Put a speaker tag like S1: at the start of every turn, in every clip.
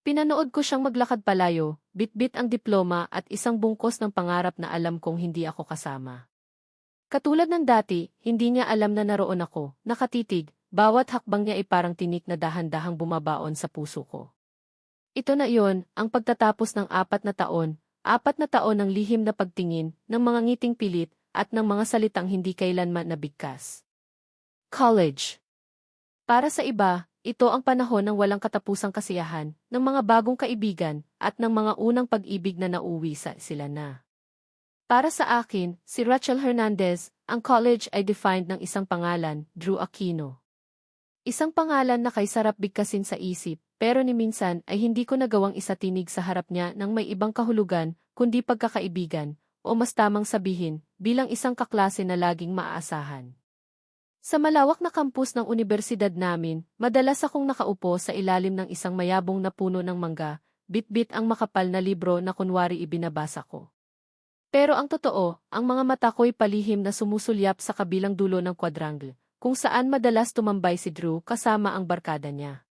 S1: Pinanood ko siyang maglakad palayo, bitbit ang diploma at isang bungkos ng pangarap na alam kong hindi ako kasama. Katulad ng dati, hindi niya alam na naroon ako, nakatitig, bawat hakbang niya ay parang tinik na dahan-dahang bumabaon sa puso ko. Ito na iyon, ang pagtatapos ng 4 na taon ng lihim na pagtingin, ng mga ngiting pilit, at ng mga salitang hindi kailanman nabigkas. College. Para sa iba, ito ang panahon ng walang katapusang kasiyahan, ng mga bagong kaibigan, at ng mga unang pag-ibig na nauwi sa sila na. Para sa akin, si Rachel Hernandez, ang college ay defined ng isang pangalan, Drew Aquino. Isang pangalan na kay sarap bigkasin sa isip, pero ni minsan ay hindi ko nagawang isatinig sa harap niya ng may ibang kahulugan, kundi pagkakaibigan, o mas tamang sabihin, bilang isang kaklase na laging maaasahan. Sa malawak na kampus ng universidad namin, madalas akong nakaupo sa ilalim ng isang mayabong na puno ng mangga, bitbit ang makapal na libro na kunwari ibinabasa ko. Pero ang totoo, ang mga mata ko'y palihim na sumusulyap sa kabilang dulo ng quadrangle, kung saan madalas tumambay si Drew kasama ang barkada niya.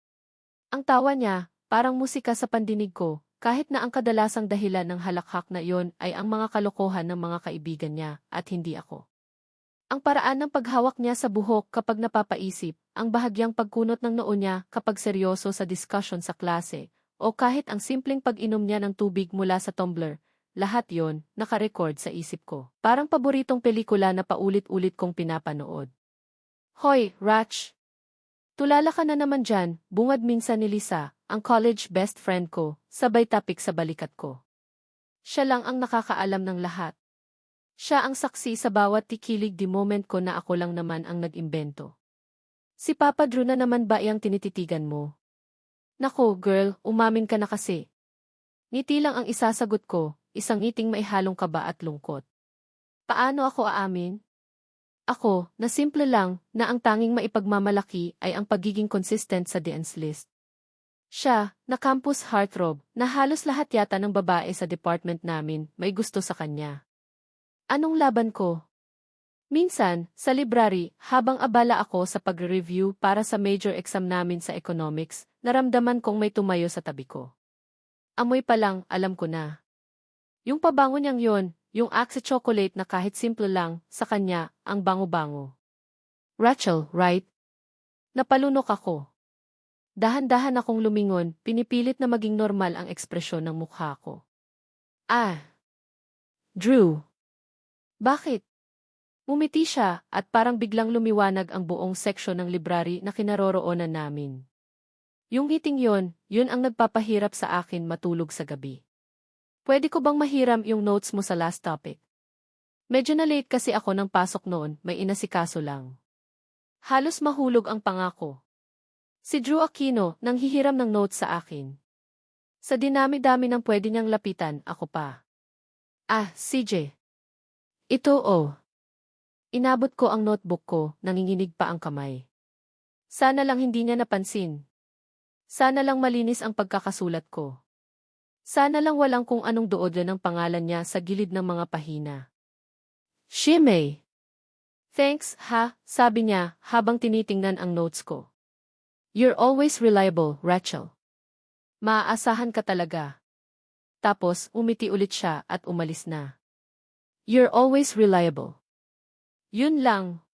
S1: Ang tawa niya, parang musika sa pandinig ko, kahit na ang kadalasang dahilan ng halakhak na iyon ay ang mga kalokohan ng mga kaibigan niya, at hindi ako. Ang paraan ng paghawak niya sa buhok kapag napapaisip, ang bahagyang pagkunot ng noo niya kapag seryoso sa discussion sa klase, o kahit ang simpleng pag-inom niya ng tubig mula sa tumbler, lahat yon nakarecord sa isip ko. Parang paboritong pelikula na paulit-ulit kong pinapanood. Hoy, Rach! Tulala ka na naman dyan, bungad minsan ni Lisa, ang college best friend ko, sabay tapik sa balikat ko. Siya lang ang nakakaalam ng lahat. Siya ang saksi sa bawat tikilig di moment ko na ako lang naman ang nag-imbento. Si Papa Drew na naman ba iyang tinititigan mo? Nako, girl, umamin ka na kasi. Ngiti lang ang isasagot ko, isang ngiting may halong kaba at lungkot. Paano ako aamin? Ako, na simple lang, na ang tanging maipagmamalaki ay ang pagiging consistent sa dean's list. Siya, na campus heartthrob, na halos lahat yata ng babae sa department namin may gusto sa kanya. Anong laban ko? Minsan, sa library, habang abala ako sa pag-review para sa major exam namin sa economics, naramdaman kong may tumayo sa tabi ko. Amoy pa lang, alam ko na. Yung pabango niyang yon, yung Axe chocolate na kahit simple lang, sa kanya, ang bango-bango. Rachel, right? Napalunok ako. Dahan-dahan akong lumingon, pinipilit na maging normal ang ekspresyon ng mukha ko. Ah! Drew! Bakit? Umiti siya, at parang biglang lumiwanag ang buong seksyon ng library na kinaroroonan namin. Yung ngiting yun ang nagpapahirap sa akin matulog sa gabi. Pwede ko bang mahiram yung notes mo sa last topic? Medyo na late kasi ako ng pasok noon, may inasikaso lang. Halos mahulog ang pangako. Si Drew Aquino nang hihiram ng notes sa akin. Sa dinami-dami ng pwede niyang lapitan, ako pa. Ah, CJ. Ito Inabot ko ang notebook ko, nanginginig pa ang kamay. Sana lang hindi niya napansin. Sana lang malinis ang pagkakasulat ko. Sana lang walang kung anong doodla ng pangalan niya sa gilid ng mga pahina. Shimei! Thanks, ha, sabi niya habang tinitingnan ang notes ko. You're always reliable, Rachel. Maaasahan ka talaga. Tapos, umiti ulit siya at umalis na. You're always reliable. Yun lang.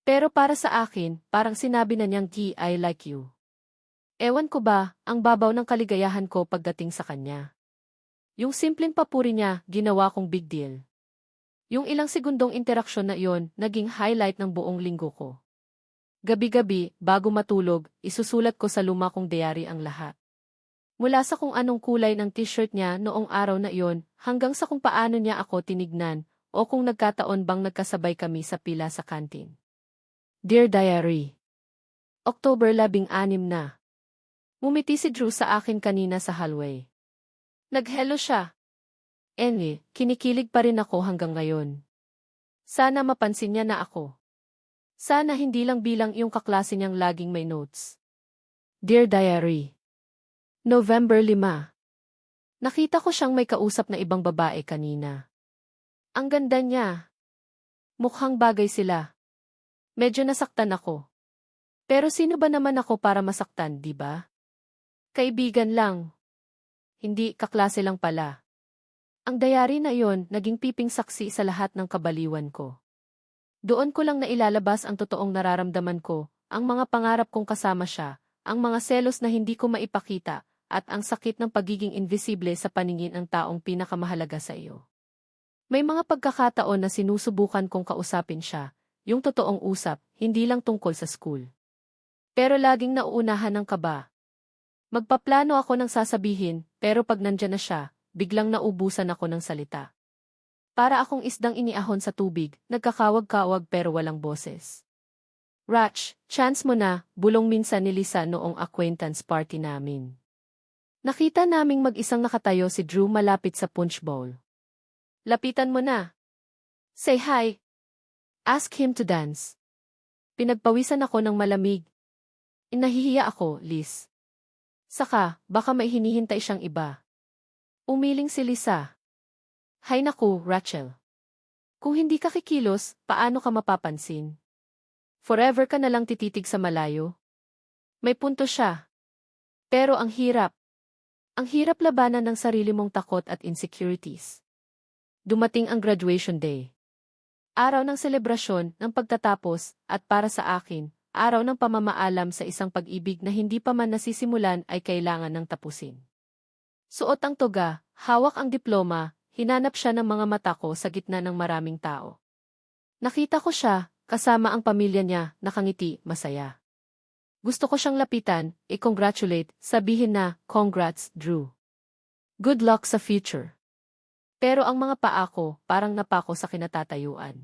S1: Pero para sa akin, parang sinabi na niyang I like you. Ewan ko ba, ang babaw ng kaligayahan ko pagdating sa kanya. Yung simpleng papuri niya, ginawa kong big deal. Yung ilang segundong interaksyon na iyon, naging highlight ng buong linggo ko. Gabi-gabi, bago matulog, isusulat ko sa luma kong diary ang lahat. Mula sa kung anong kulay ng t-shirt niya noong araw na iyon, hanggang sa kung paano niya ako tinignan, o kung nagkataon bang nagkasabay kami sa pila sa kantin. Dear Diary. October 16 na. Ngumiti si Drew sa akin kanina sa hallway. Nag-hello siya. Kinikilig pa rin ako hanggang ngayon. Sana mapansin niya na ako. Sana hindi lang bilang yung kaklase niyang laging may notes. Dear Diary. November 5. Nakita ko siyang may kausap na ibang babae kanina. Ang ganda niya. Mukhang bagay sila. Medyo nasaktan ako. Pero sino ba naman ako para masaktan, di ba? Kaibigan lang. Hindi, kaklase lang pala. Ang diary na yon naging piping saksi sa lahat ng kabaliwan ko. Doon ko lang nailalabas ang totoong nararamdaman ko, ang mga pangarap kong kasama siya, ang mga selos na hindi ko maipakita, at ang sakit ng pagiging invisible sa paningin ng taong pinakamahalaga sa iyo. May mga pagkakataon na sinusubukan kong kausapin siya, yung totoong usap, hindi lang tungkol sa school. Pero laging nauunahan ng kaba. Magpaplano ako ng sasabihin, pero pag nandyan na siya, biglang naubusan ako ng salita. Para akong isdang iniahon sa tubig, nagkakawag-kawag pero walang boses. Ratch, chance mo na, bulong minsan ni Lisa noong acquaintance party namin. Nakita naming mag-isang nakatayo si Drew malapit sa punch bowl. Lapitan mo na. Say hi. Ask him to dance. Pinagpawisan ako ng malamig. Nahihiya ako, Liz. Saka, baka may hinihintay siyang iba. Umiling si Lisa. Hay naku, Rachel. Kung hindi ka kikilos, paano ka mapapansin? Forever ka na lang tititig sa malayo? May punto siya. Pero ang hirap. Ang hirap labanan ng sarili mong takot at insecurities. Dumating ang graduation day. Araw ng selebrasyon, ng pagtatapos, at para sa akin, araw ng pamamaalam sa isang pag-ibig na hindi pa man nasisimulan ay kailangan ng tapusin. Suot ang toga, hawak ang diploma, hinanap siya ng mga mata ko sa gitna ng maraming tao. Nakita ko siya, kasama ang pamilya niya, nakangiti, masaya. Gusto ko siyang lapitan, i-congratulate, sabihin na, congrats, Drew. Good luck sa future. Pero ang mga paa ko, parang napako sa kinatatayuan.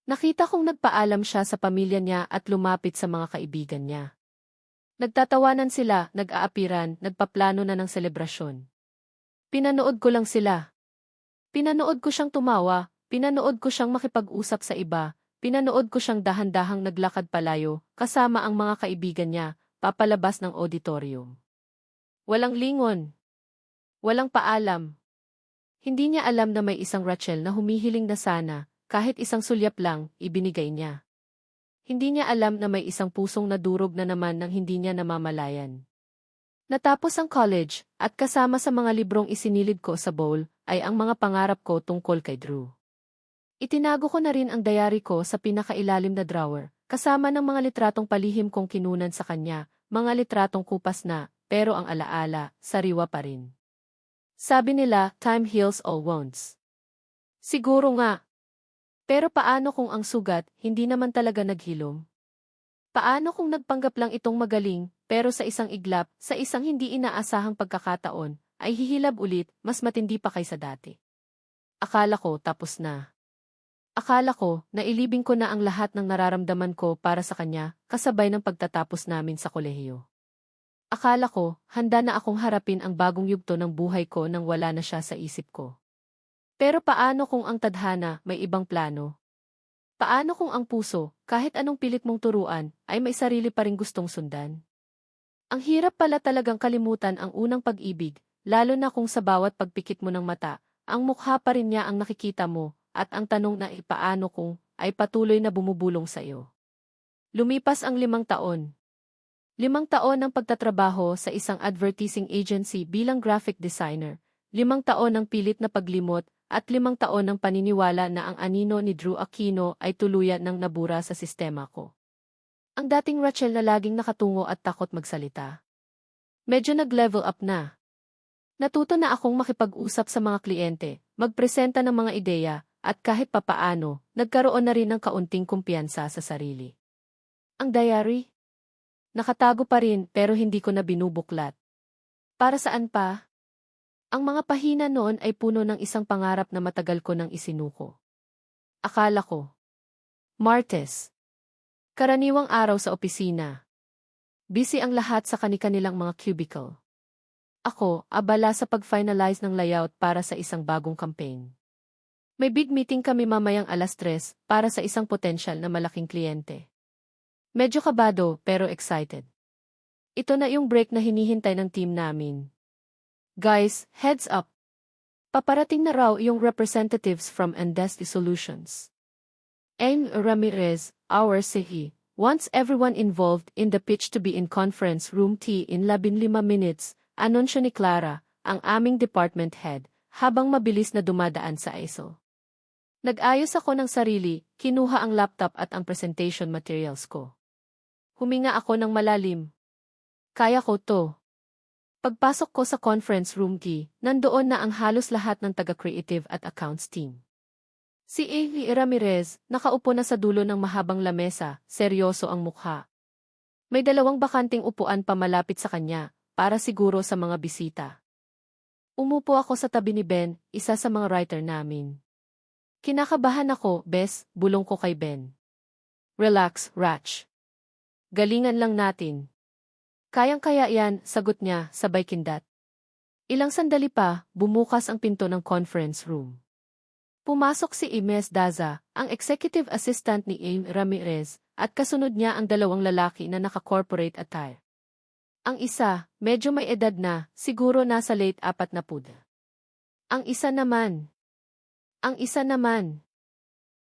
S1: Nakita kong nagpaalam siya sa pamilya niya at lumapit sa mga kaibigan niya. Nagtatawanan sila, nag-aapiran, nagpaplano na ng selebrasyon. Pinanood ko lang sila. Pinanood ko siyang tumawa, pinanood ko siyang makipag-usap sa iba, pinanood ko siyang dahan-dahang naglakad palayo, kasama ang mga kaibigan niya, papalabas ng auditorium. Walang lingon. Walang paalam. Hindi niya alam na may isang Rachel na humihiling na sana, kahit isang sulyap lang, ibinigay niya. Hindi niya alam na may isang pusong nadurog na naman nang hindi niya namamalayan. Natapos ang college, at kasama sa mga librong isinilid ko sa bowl, ay ang mga pangarap ko tungkol kay Drew. Itinago ko na rin ang diary ko sa pinakailalim na drawer, kasama ng mga litratong palihim kong kinunan sa kanya, mga litratong kupas na, pero ang alaala, sariwa pa rin. Sabi nila, time heals all wounds. Siguro nga. Pero paano kung ang sugat, hindi naman talaga naghilom? Paano kung nagpanggap lang itong magaling, pero sa isang iglap, sa isang hindi inaasahang pagkakataon, ay hihilab ulit, mas matindi pa kaysa dati? Akala ko, tapos na. Akala ko, nailibing ko na ang lahat ng nararamdaman ko para sa kanya, kasabay ng pagtatapos namin sa kolehiyo. Akala ko, handa na akong harapin ang bagong yugto ng buhay ko nang wala na siya sa isip ko. Pero paano kung ang tadhana may ibang plano? Paano kung ang puso, kahit anong pilit mong turuan, ay may sarili pa ring gustong sundan? Ang hirap pala talagang kalimutan ang unang pag-ibig, lalo na kung sa bawat pagpikit mo ng mata, ang mukha pa rin niya ang nakikita mo, at ang tanong na paano kung, ay patuloy na bumubulong sa iyo. Lumipas ang 5 taon. 5 taon ng pagtatrabaho sa isang advertising agency bilang graphic designer, 5 taon ng pilit na paglimot, at 5 taon ng paniniwala na ang anino ni Drew Aquino ay tuluyan ng nabura sa sistema ko. Ang dating Rachel na laging nakatungo at takot magsalita. Medyo nag-level up na. Natuto na akong makipag-usap sa mga kliyente, magpresenta ng mga ideya, at kahit papaano, nagkaroon na rin ng kaunting kumpiyansa sa sarili. Ang diary? Nakatago pa rin pero hindi ko na binubuklat. Para saan pa? Ang mga pahina noon ay puno ng isang pangarap na matagal ko nang isinuko. Akala ko. Martes. Karaniwang araw sa opisina. Busy ang lahat sa kani-kanilang mga cubicle. Ako, abala sa pag-finalize ng layout para sa isang bagong campaign. May big meeting kami mamayang 3:00 para sa isang potensyal na malaking kliyente. Medyo kabado pero excited. Ito na yung break na hinihintay ng team namin. Guys, heads up! Paparating na raw yung representatives from Endesti Solutions. Ramirez, our CEO, wants everyone involved in the pitch to be in conference room T in 15 minutes, anunsyo ni Clara, ang aming department head, habang mabilis na dumadaan sa ISO. Nag-ayos ako ng sarili, kinuha ang laptop at ang presentation materials ko. Huminga ako ng malalim. Kaya ko to. Pagpasok ko sa conference room T, nandoon na ang halos lahat ng taga-creative at accounts team. Si A. Ramirez, nakaupo na sa dulo ng mahabang lamesa, seryoso ang mukha. May 2 bakanting upuan pa malapit sa kanya, para siguro sa mga bisita. Umupo ako sa tabi ni Ben, isa sa mga writer namin. Kinakabahan ako, Bes, bulong ko kay Ben. Relax, Ratch. Galingan lang natin. Kayang-kaya yan, sagot niya, sabay kindat. Ilang sandali pa, bumukas ang pinto ng conference room. Pumasok si Ines Daza, ang executive assistant ni A. Ramirez, at kasunod niya ang 2 lalaki na naka-corporate attire. Ang isa, medyo may edad na, siguro nasa late 40. Ang isa naman.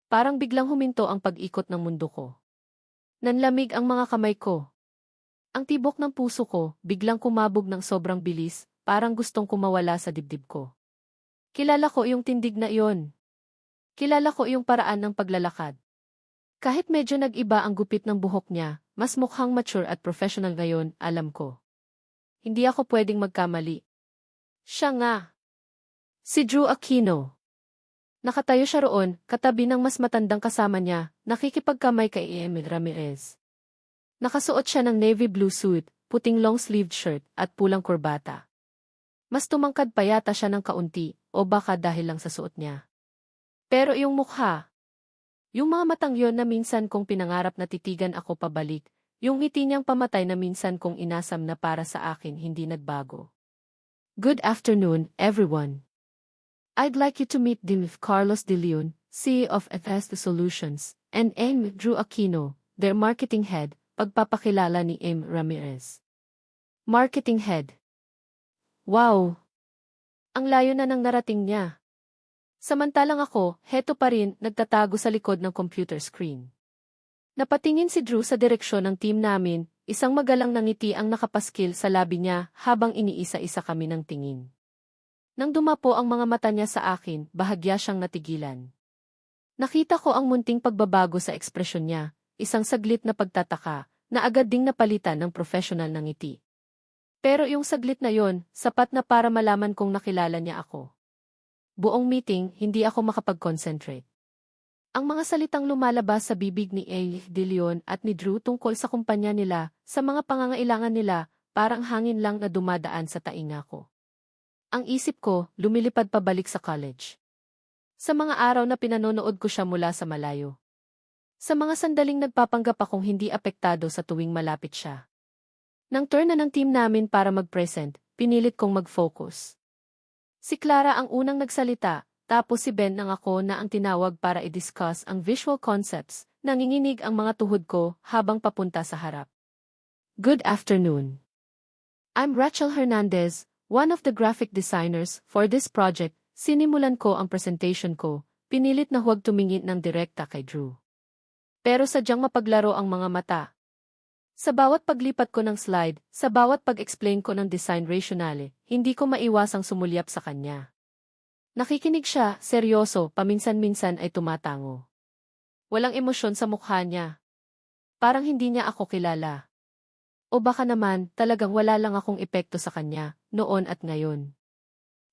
S1: Parang biglang huminto ang pag-ikot ng mundo ko. Nanlamig ang mga kamay ko. Ang tibok ng puso ko, biglang kumabog ng sobrang bilis, parang gustong kumawala sa dibdib ko. Kilala ko yung tindig na iyon. Kilala ko yung paraan ng paglalakad. Kahit medyo nag-iba ang gupit ng buhok niya, mas mukhang mature at professional ngayon, alam ko. Hindi ako pwedeng magkamali. Siya nga. Si Drew Aquino. Nakatayo siya roon, katabi ng mas matandang kasama niya, nakikipagkamay kay Emil Ramirez. Nakasuot siya ng navy blue suit, puting long-sleeved shirt, at pulang kurbata. Mas tumangkad pa yata siya ng kaunti, o baka dahil lang sa suot niya. Pero yung mukha, yung mga matang yon na minsan kong pinangarap na titigan ako pabalik, yung ngiti niyang pamatay na minsan kong inasam na para sa akin hindi nagbago. Good afternoon, everyone. I'd like you to meet Carlos De Leon, CEO of FS Solutions, and Drew Aquino, their marketing head, pagpapakilala ni Ramirez. Marketing head. Wow! Ang layo na ng narating niya. Samantalang ako, heto pa rin, nagtatago sa likod ng computer screen. Napatingin si Drew sa direksyon ng team namin, isang magalang na ngiti ang nakapaskil sa labi niya habang iniisa-isa kami ng tingin. Nang dumapo ang mga mata niya sa akin, bahagya siyang natigilan. Nakita ko ang munting pagbabago sa ekspresyon niya, isang saglit na pagtataka, na agad ding napalitan ng professional na ngiti. Pero yung saglit na yon, sapat na para malaman kong nakilala niya ako. Buong meeting, hindi ako makapag-concentrate. Ang mga salitang lumalabas sa bibig ni A. De Leon at ni Drew tungkol sa kumpanya nila, sa mga pangangailangan nila, parang hangin lang na dumadaan sa tainga ko. Ang isip ko, lumilipad pabalik sa college. Sa mga araw na pinanonood ko siya mula sa malayo. Sa mga sandaling nagpapanggap akong hindi apektado sa tuwing malapit siya. Nang turn na ng team namin para mag-present, pinilit kong mag-focus. Si Clara ang unang nagsalita, tapos si Ben ang ako na ang tinawag para i-discuss ang visual concepts, nanginginig ang mga tuhod ko habang papunta sa harap. Good afternoon. I'm Rachel Hernandez, one of the graphic designers for this project. Sinimulan ko ang presentation ko, pinilit na huwag tumingin ng direkta kay Drew. Pero sadyang mapaglaro ang mga mata. Sa bawat paglipat ko ng slide, sa bawat pag-explain ko ng design rationale, hindi ko maiwasang sumulyap sa kanya. Nakikinig siya, seryoso, paminsan-minsan ay tumatango. Walang emosyon sa mukha niya. Parang hindi niya ako kilala. O baka naman, talagang wala lang akong epekto sa kanya, noon at ngayon.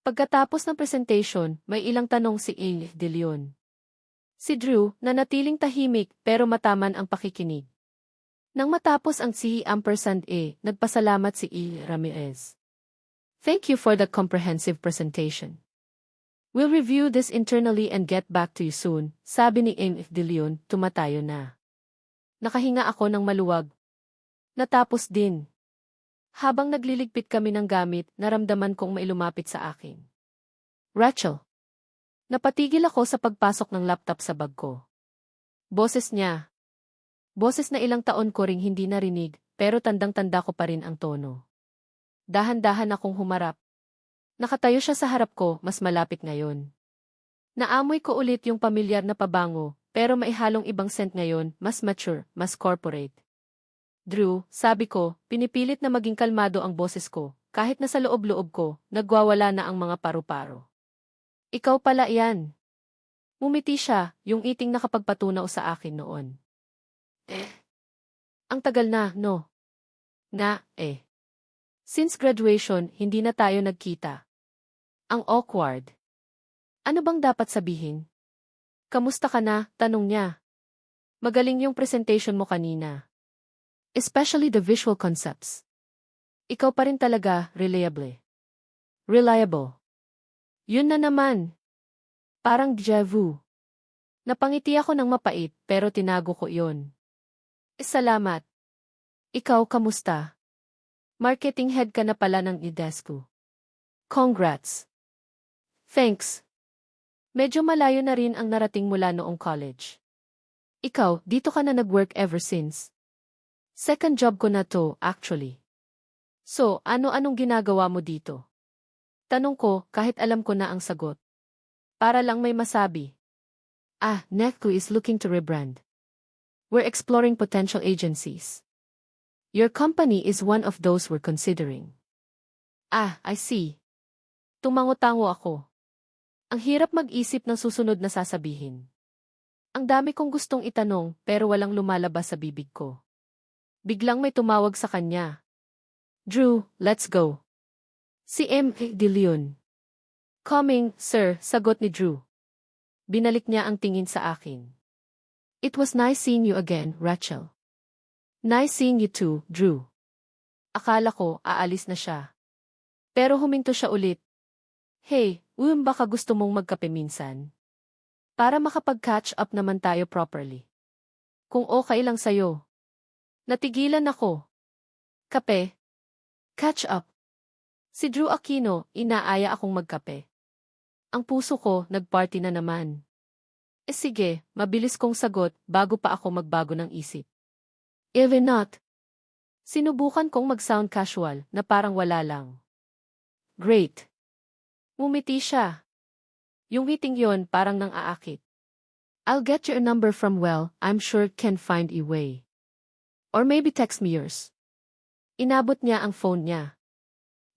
S1: Pagkatapos ng presentation, may ilang tanong si A. De Leon. Si Drew, nanatiling tahimik pero mataman ang pakikinig. Nang matapos ang C.A., nagpasalamat si A. Ramirez. Thank you for the comprehensive presentation. We'll review this internally and get back to you soon, sabi ni A. De Leon, tumatayo na. Nakahinga ako ng maluwag. Natapos din. Habang nagliligpit kami ng gamit, naramdaman kong may lumapit sa akin. Rachel. Napatigil ako sa pagpasok ng laptop sa bag ko. Boses niya. Boses na ilang taon ko ring hindi narinig, pero tandang-tanda ko pa rin ang tono. Dahan-dahan akong humarap. Nakatayo siya sa harap ko, mas malapit ngayon. Naamoy ko ulit yung pamilyar na pabango, pero maihalong ibang scent ngayon, mas mature, mas corporate. Drew, sabi ko, pinipilit na maging kalmado ang boses ko, kahit na sa loob-loob ko, nagwawala na ang mga paru-paro. Ikaw pala yan. Ngumiti siya, yung iting nakapagpatunaw sa akin noon. Ang tagal na, no? Since graduation, hindi na tayo nagkita. Ang awkward. Ano bang dapat sabihin? Kamusta ka na? Tanong niya. Magaling yung presentation mo kanina. Especially the visual concepts. Ikaw pa rin talaga, reliable. Reliable. Yun na naman. Parang déjà vu. Napangiti ako ng mapait, pero tinago ko yun. Salamat. Ikaw, kamusta? Marketing head ka na pala ng Idesco. Congrats. Thanks. Medyo malayo na rin ang narating mula noong college. Ikaw, dito ka na nag-work ever since. Second job ko na to, actually. So, ano-anong ginagawa mo dito? Tanong ko, kahit alam ko na ang sagot. Para lang may masabi. Necco is looking to rebrand. We're exploring potential agencies. Your company is one of those we're considering. I see. Tumango-tango ako. Ang hirap mag-isip ng susunod na sasabihin. Ang dami kong gustong itanong pero walang lumalabas sa bibig ko. Biglang may tumawag sa kanya. Drew, let's go. Si M. De Leon. Coming, sir, sagot ni Drew. Binalik niya ang tingin sa akin. It was nice seeing you again, Rachel. Nice seeing you too, Drew. Akala ko aalis na siya. Pero huminto siya ulit. Hey, baka gusto mong magkape minsan? Para makapag-catch up naman tayo properly. Kung okay lang sa'yo. Natigilan ako. Kape? Catch up. Si Drew Aquino, inaaya akong magkape. Ang puso ko, nagparty na naman. Sige, mabilis kong sagot bago pa ako magbago ng isip. Even not. Sinubukan kong mag-sound casual na parang wala lang. Great. Ngumiti siya. Yung ngiting yon parang nang aakit. I'll get your number from I'm sure can find a way. Or maybe text me yours. Inabot niya ang phone niya.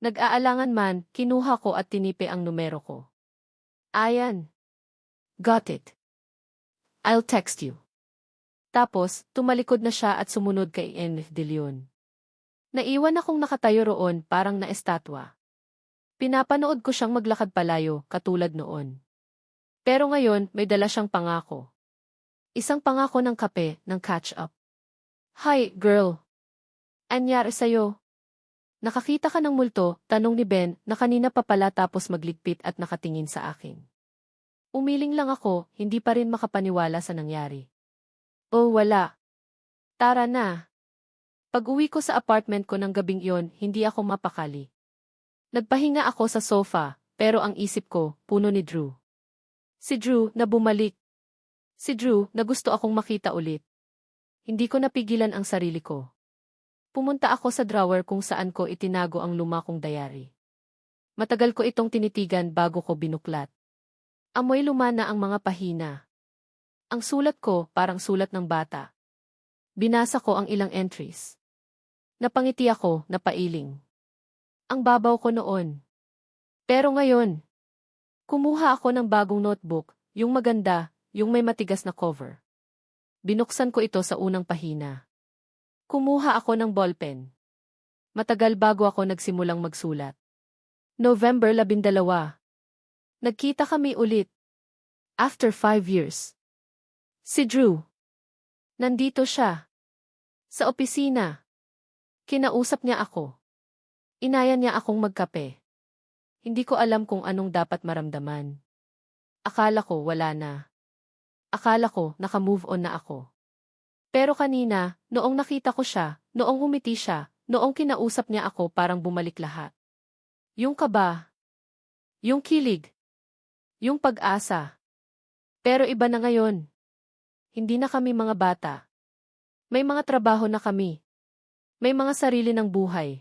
S1: Nag-aalangan man, kinuha ko at tinipe ang numero ko. Ayan. Got it. I'll text you. Tapos, tumalikod na siya at sumunod kay N. De Leon. Naiwan akong nakatayo roon parang na-estatwa. Pinapanood ko siyang maglakad palayo, katulad noon. Pero ngayon, may dala siyang pangako. Isang pangako ng kape, ng catch-up. Hi, girl. Anyari sa'yo? Nakakita ka ng multo, tanong ni Ben, na kanina pa pala tapos magligpit at nakatingin sa akin. Umiling lang ako, hindi pa rin makapaniwala sa nangyari. Oh, wala. Tara na. Pag-uwi ko sa apartment ko ng gabing iyon, hindi ako mapakali. Nagpahinga ako sa sofa, pero ang isip ko, puno ni Drew. Si Drew na bumalik. Si Drew na gusto akong makita ulit. Hindi ko napigilan ang sarili ko. Pumunta ako sa drawer kung saan ko itinago ang luma kong diary. Matagal ko itong tinitigan bago ko binuklat. Amoy luma na ang mga pahina. Ang sulat ko parang sulat ng bata. Binasa ko ang ilang entries. Napangiti ako, napailing. Ang babaw ko noon. Pero ngayon, kumuha ako ng bagong notebook, yung maganda, yung may matigas na cover. Binuksan ko ito sa unang pahina. Kumuha ako ng ballpen. Matagal bago ako nagsimulang magsulat. November 12. Nagkita kami ulit. After 5 years. Si Drew. Nandito siya. Sa opisina. Kinausap niya ako. Inaya niya akong magkape. Hindi ko alam kung anong dapat maramdaman. Akala ko wala na. Akala ko naka-move on na ako. Pero kanina, noong nakita ko siya, noong humiti siya, noong kinausap niya ako parang bumalik lahat. Yung kaba. Yung kilig. Yung pag-asa. Pero iba na ngayon. Hindi na kami mga bata. May mga trabaho na kami. May mga sarili ng buhay.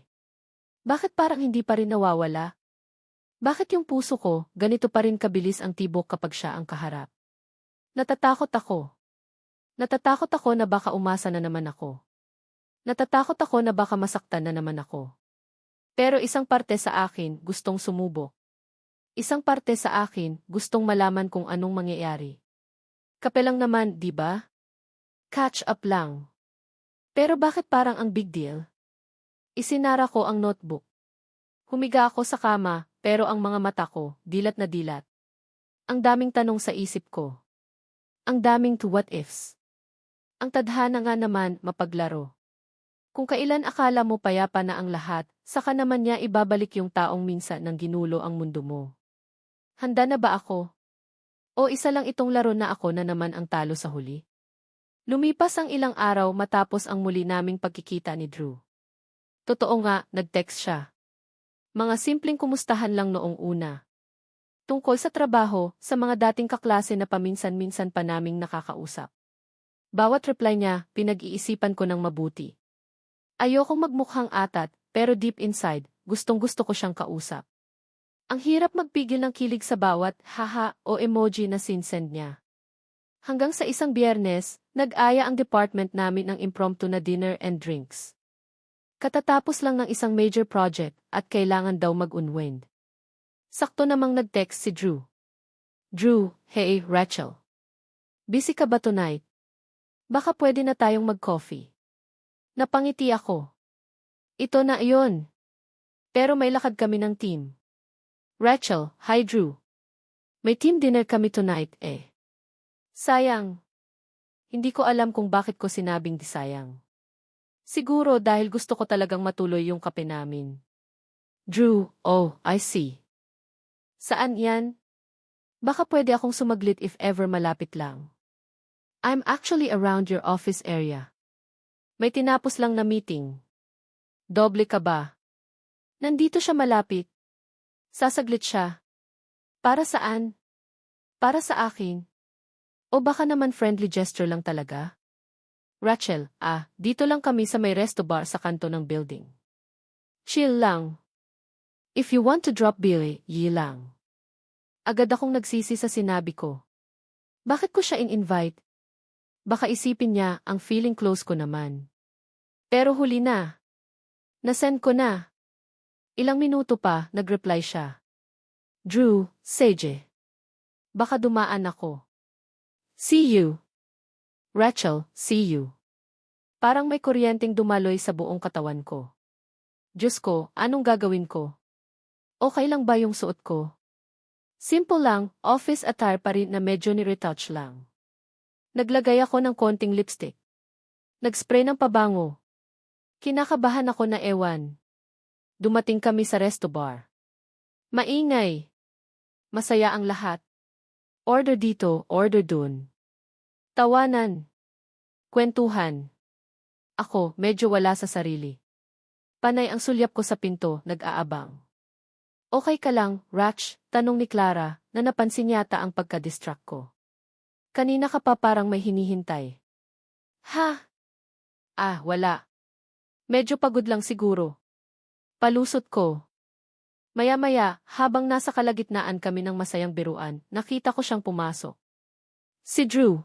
S1: Bakit parang hindi pa rin nawawala? Bakit yung puso ko, ganito pa rin kabilis ang tibok kapag siya ang kaharap? Natatakot ako. Natatakot ako na baka umasa na naman ako. Natatakot ako na baka masaktan na naman ako. Pero isang parte sa akin gustong sumubok. Isang parte sa akin gustong malaman kung anong mangyayari. Kape lang naman, di ba? Catch up lang. Pero bakit parang ang big deal? Isinara ko ang notebook. Humiga ako sa kama, pero ang mga mata ko, dilat na dilat. Ang daming tanong sa isip ko. Ang daming to what ifs. Ang tadhana nga naman mapaglaro. Kung kailan akala mo payapa na ang lahat, saka naman niya ibabalik yung taong minsan nang ginulo ang mundo mo. Handa na ba ako? O isa lang itong laro na ako na naman ang talo sa huli? Lumipas ang ilang araw matapos ang muli naming pagkikita ni Drew. Totoo nga, nag-text siya. Mga simpleng kumustahan lang noong una. Tungkol sa trabaho, sa mga dating kaklase na paminsan-minsan pa naming nakakausap. Bawat reply niya, pinag-iisipan ko ng mabuti. Ayokong magmukhang atat, pero deep inside, gustong-gusto ko siyang kausap. Ang hirap magpigil ng kilig sa bawat haha o emoji na sinsend niya. Hanggang sa isang Biyernes, nag-aya ang department namin ng impromptu na dinner and drinks. Katatapos lang ng isang major project at kailangan daw mag-unwind. Sakto namang nag-text si Drew. Drew, hey Rachel. Busy ka ba tonight? Baka pwede na tayong mag-coffee. Napangiti ako. Ito na iyon. Pero may lakad kami ng team. Rachel, hi Drew. May team dinner kami tonight eh. Sayang. Hindi ko alam kung bakit ko sinabing di sayang. Siguro dahil gusto ko talagang matuloy yung kape namin. Drew, oh, I see. Saan yan? Baka pwede akong sumaglit if ever malapit lang. I'm actually around your office area. May tinapos lang na meeting. Doble ka ba? Nandito siya malapit. Sasaglit siya. Para saan? Para sa akin. O baka naman friendly gesture lang talaga? Rachel, dito lang kami sa may resto bar sa kanto ng building. Chill lang. If you want to drop Billy, yi lang. Agad akong nagsisi sa sinabi ko. Bakit ko siya in-invite? Baka isipin niya ang feeling close ko naman. Pero huli na. Nasend ko na. Ilang minuto pa, nag-reply siya. Drew, Sage. Baka dumaan ako. See you. Rachel, see you. Parang may kuryenteng dumaloy sa buong katawan ko. Diyos ko, anong gagawin ko? Okay lang ba yung suot ko? Simple lang, office attire pa rin na medyo ni-retouch lang. Naglagay ako ng konting lipstick. Nag-spray ng pabango. Kinakabahan ako na ewan. Dumating kami sa resto bar. Maingay. Masaya ang lahat. Order dito, order dun. Tawanan. Kwentuhan. Ako, medyo wala sa sarili. Panay ang sulyap ko sa pinto, nag-aabang. Okay ka lang, Rach? Tanong ni Clara, na napansin yata ang pagka-distract ko. Kanina ka pa parang may hinihintay. Ha? Wala. Medyo pagod lang siguro. Palusot ko. Maya-maya, habang nasa kalagitnaan kami ng masayang biruan, nakita ko siyang pumasok. Si Drew.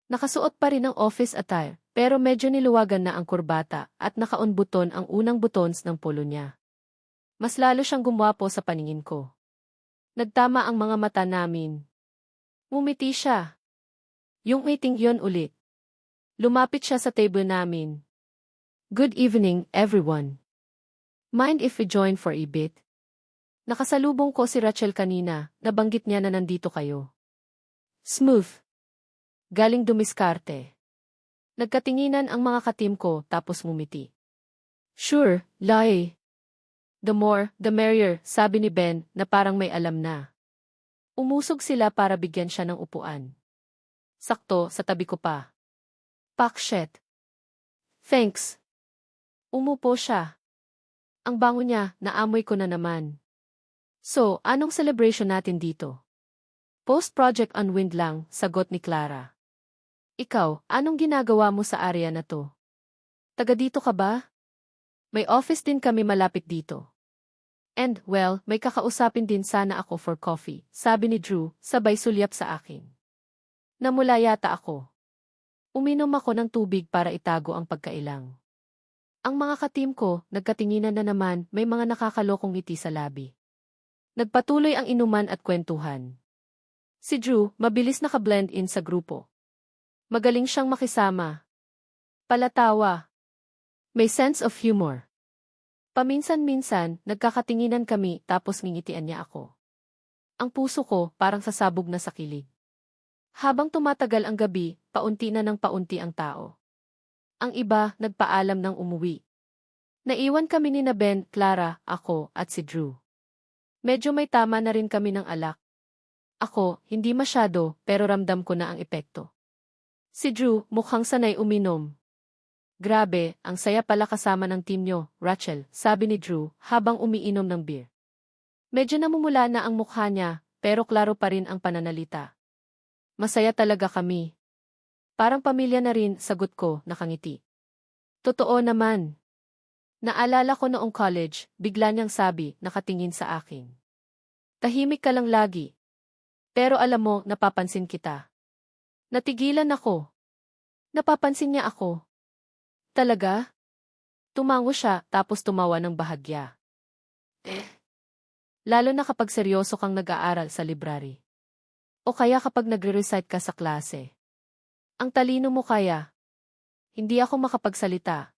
S1: Nakasuot pa rin ng office attire, pero medyo niluwagan na ang kurbata at naka-on-buton ang unang buttons ng polo niya. Mas lalo siyang gumwapo sa paningin ko. Nagtama ang mga mata namin. Ngumiti siya. Yung meeting yon ulit. Lumapit siya sa table namin. Good evening, everyone. Mind if we join for a bit? Nakasalubong ko si Rachel kanina, nabanggit niya na nandito kayo. Smooth. Galing dumiskarte. Nagkatinginan ang mga katim ko tapos ngumiti. Sure, lie. The more, the merrier, sabi ni Ben na parang may alam na. Umusog sila para bigyan siya ng upuan. Sakto, sa tabi ko pa. Pakshit. Thanks. Umupo siya. Ang bango niya, naamoy ko na naman. So, anong celebration natin dito? Post-project unwind lang, sagot ni Clara. Ikaw, anong ginagawa mo sa area na to? Taga dito ka ba? May office din kami malapit dito. And, well, may kakausapin din sana ako for coffee, sabi ni Drew, sabay sulyap sa akin. Namula yata ako. Uminom ako ng tubig para itago ang pagkailang. Ang mga ka-team ko, nagkatinginan na naman, may mga nakakalokong ngiti sa labi. Nagpatuloy ang inuman at kwentuhan. Si Drew, mabilis naka-blend in sa grupo. Magaling siyang makisama. Palatawa. May sense of humor. Paminsan-minsan, nagkakatinginan kami tapos ngingitian niya ako. Ang puso ko parang sasabog na sa kilig. Habang tumatagal ang gabi, paunti na ng paunti ang tao. Ang iba, nagpaalam ng umuwi. Naiwan kami ni Ben, Clara, ako, at si Drew. Medyo may tama na rin kami ng alak. Ako, hindi masyado, pero ramdam ko na ang epekto. Si Drew, mukhang sanay uminom. Grabe, ang saya pala kasama ng team nyo, Rachel, sabi ni Drew, habang umiinom ng beer. Medyo namumula na ang mukha niya, pero klaro pa rin ang pananalita. Masaya talaga kami. Parang pamilya na rin, sagot ko, nakangiti. Totoo naman. Naalala ko noong college, bigla niyang sabi, nakatingin sa akin. Tahimik ka lang lagi. Pero alam mo, napapansin kita. Natigilan ako. Napapansin niya ako. Talaga? Tumango siya, tapos tumawa ng bahagya. Lalo na kapag seryoso kang nag-aaral sa library. O kaya kapag nagre-recite ka sa klase. Ang talino mo kaya. Hindi ako makapagsalita.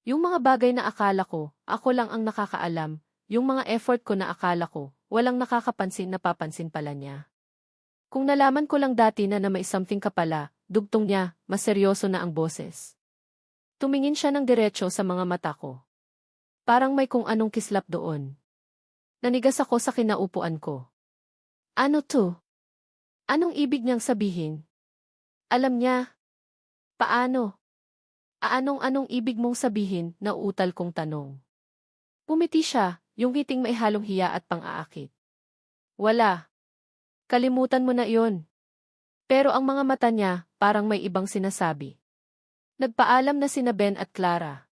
S1: Yung mga bagay na akala ko, ako lang ang nakakaalam, yung mga effort ko na akala ko, walang nakakapansin na papansin pala niya. Kung nalaman ko lang dati na may something ka pala, dugtong niya, mas seryoso na ang boses. Tumingin siya ng diretso sa mga mata ko. Parang may kung anong kislap doon. Nanigas ako sa kinaupuan ko. Ano to? Anong ibig niyang sabihin? Alam niya. Paano? Anong ibig mong sabihin, nauutal kong tanong. Pumiti siya, yung ngiting may halong hiya at pang-aakit. Wala. Kalimutan mo na iyon. Pero ang mga mata niya, parang may ibang sinasabi. Nagpaalam na sina Ben at Clara.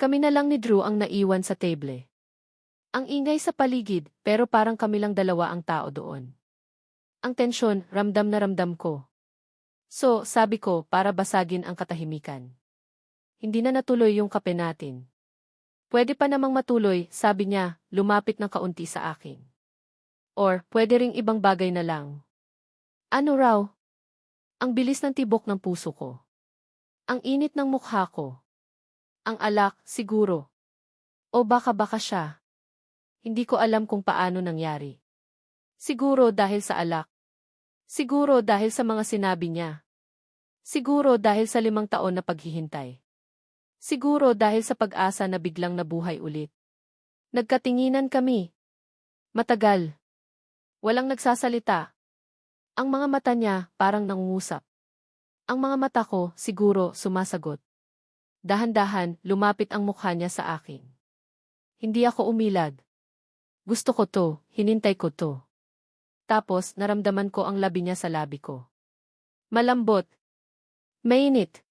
S1: Kami na lang ni Drew ang naiwan sa table. Ang ingay sa paligid, pero parang kami lang dalawa ang tao doon. Ang tensyon, ramdam na ramdam ko. So, sabi ko, para basagin ang katahimikan. Hindi na natuloy yung kape natin. Pwede pa namang matuloy, sabi niya, lumapit ng kaunti sa akin. Or, pwede ring ibang bagay na lang. Ano raw? Ang bilis ng tibok ng puso ko. Ang init ng mukha ko. Ang alak, siguro. O baka siya. Hindi ko alam kung paano nangyari. Siguro dahil sa alak. Siguro dahil sa mga sinabi niya. Siguro dahil sa 5 taon na paghihintay. Siguro dahil sa pag-asa na biglang nabuhay ulit. Nagkatinginan kami. Matagal. Walang nagsasalita. Ang mga mata niya parang nangungusap. Ang mga mata ko, siguro, sumasagot. Dahan-dahan, lumapit ang mukha niya sa akin. Hindi ako umilad. Gusto ko to, hinintay ko to. Tapos, naramdaman ko ang labi niya sa labi ko. Malambot. Mainit.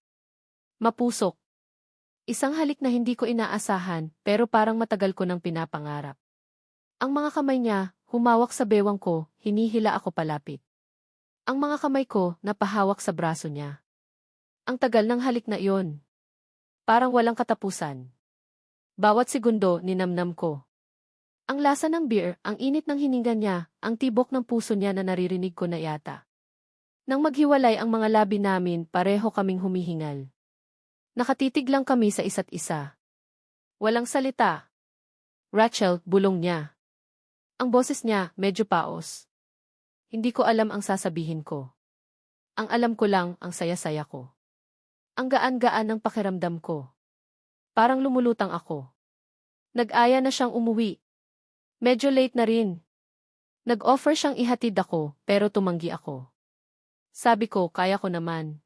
S1: Mapusok. Isang halik na hindi ko inaasahan, pero parang matagal ko nang pinapangarap. Ang mga kamay niya, humawak sa bewang ko, hinihila ako palapit. Ang mga kamay ko, napahawak sa braso niya. Ang tagal ng halik na iyon. Parang walang katapusan. Bawat segundo, ninamnam ko. Ang lasa ng beer, ang init ng hininga niya, ang tibok ng puso niya na naririnig ko na yata. Nang maghiwalay ang mga labi namin, pareho kaming humihingal. Nakatitig lang kami sa isa't isa. Walang salita. Rachel, bulong niya. Ang boses niya, medyo paos. Hindi ko alam ang sasabihin ko. Ang alam ko lang, ang saya-saya ko. Ang gaan-gaan ng pakiramdam ko. Parang lumulutang ako. Nag-aya na siyang umuwi. Medyo late na rin. Nag-offer siyang ihatid ako, pero tumanggi ako. Sabi ko, kaya ko naman.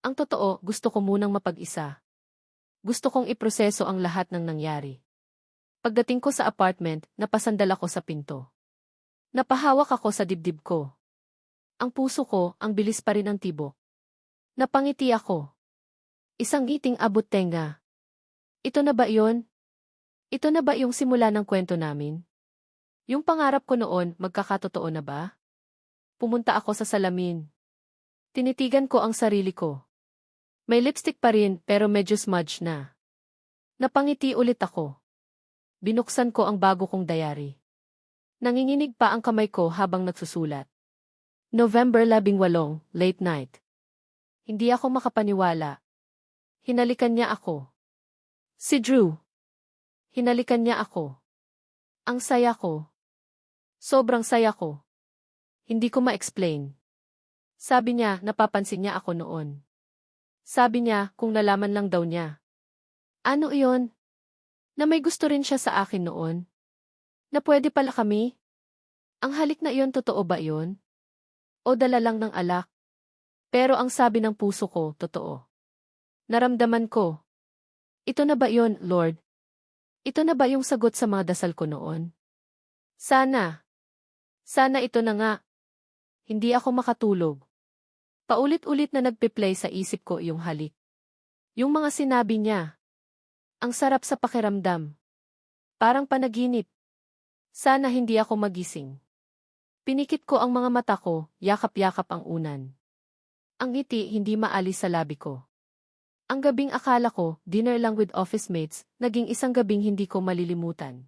S1: Ang totoo, gusto ko munang mapag-isa. Gusto kong iproseso ang lahat ng nangyari. Pagdating ko sa apartment, napasandal ako sa pinto. Napahawak ako sa dibdib ko. Ang puso ko, ang bilis pa rin ng tibok. Napangiti ako. Isang ngiting abot tenga. Ito na ba iyon? Ito na ba yung simula ng kwento namin? Yung pangarap ko noon, magkakatotoo na ba? Pumunta ako sa salamin. Tinitigan ko ang sarili ko. May lipstick pa rin pero medyo smudge na. Napangiti ulit ako. Binuksan ko ang bago kong diary. Nanginginig pa ang kamay ko habang nagsusulat. November 18, late night. Hindi ako makapaniwala. Hinalikan niya ako. Si Drew. Hinalikan niya ako. Ang saya ko. Sobrang saya ko. Hindi ko ma-explain. Sabi niya, napapansin niya ako noon. Sabi niya, kung nalaman lang daw niya. Ano iyon? Na may gusto rin siya sa akin noon? Na pwede pala kami? Ang halik na iyon, totoo ba iyon? O dala lang ng alak? Pero ang sabi ng puso ko, totoo. Naramdaman ko. Ito na ba iyon, Lord? Ito na ba yung sagot sa mga dasal ko noon? Sana. Sana ito na nga. Hindi ako makatulog. Paulit-ulit na nagpe-play sa isip ko yung halik. Yung mga sinabi niya. Ang sarap sa pakiramdam. Parang panaginip. Sana hindi ako magising. Pinikit ko ang mga mata ko, yakap-yakap ang unan. Ang ngiti hindi maalis sa labi ko. Ang gabing akala ko, dinner lang with office mates, naging isang gabing hindi ko malilimutan.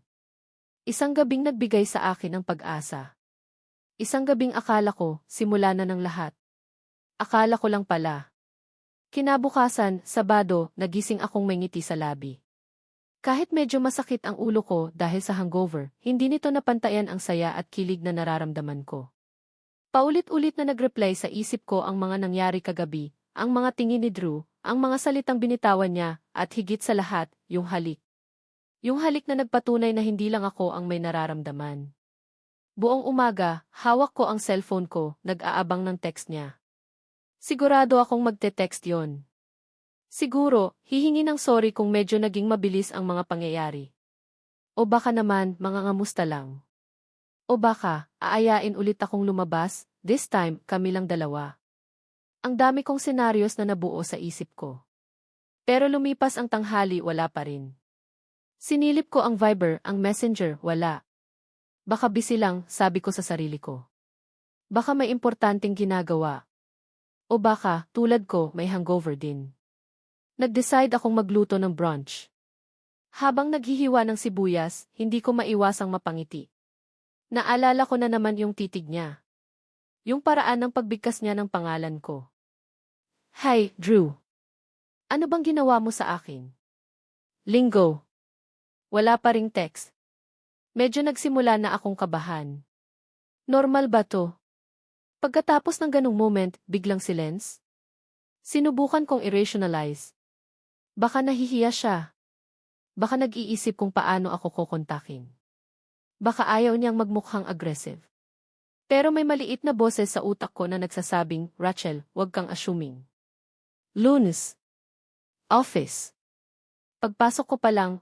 S1: Isang gabing nagbigay sa akin ng pag-asa. Isang gabing akala ko, simula na ng lahat. Akala ko lang pala. Kinabukasan, Sabado, nagising akong may ngiti sa labi. Kahit medyo masakit ang ulo ko dahil sa hangover, hindi nito napantayan ang saya at kilig na nararamdaman ko. Paulit-ulit na nag-reply sa isip ko ang mga nangyari kagabi, ang mga tingin ni Drew, ang mga salitang binitawan niya, at higit sa lahat, yung halik. Yung halik na nagpatunay na hindi lang ako ang may nararamdaman. Buong umaga, hawak ko ang cellphone ko, nag-aabang ng text niya. Sigurado akong magte-text yon. Siguro, hihingi ng sorry kung medyo naging mabilis ang mga pangyayari. O baka naman, mangangamusta lang. O baka, aayain ulit akong lumabas, this time, kami lang dalawa. Ang dami kong senaryos na nabuo sa isip ko. Pero lumipas ang tanghali, wala pa rin. Sinilip ko ang Viber, ang Messenger, wala. Baka busy lang, sabi ko sa sarili ko. Baka may importanteng ginagawa. O baka, tulad ko, may hangover din. Nag-decide akong magluto ng brunch. Habang naghihiwa ng sibuyas, hindi ko maiwasang mapangiti. Naalala ko na naman yung titig niya. Yung paraan ng pagbigkas niya ng pangalan ko. Hi, Drew. Ano bang ginawa mo sa akin? Linggo. Wala pa ring text. Medyo nagsimula na akong kabahan. Normal ba to? Pagkatapos ng ganung moment, biglang silence. Sinubukan kong i-rationalize. Baka nahihiya siya. Baka nag-iisip kung paano ako kokontakin. Baka ayaw niyang magmukhang aggressive. Pero may maliit na boses sa utak ko na nagsasabing, Rachel, huwag kang assuming. Lunes. Office. Pagpasok ko pa lang,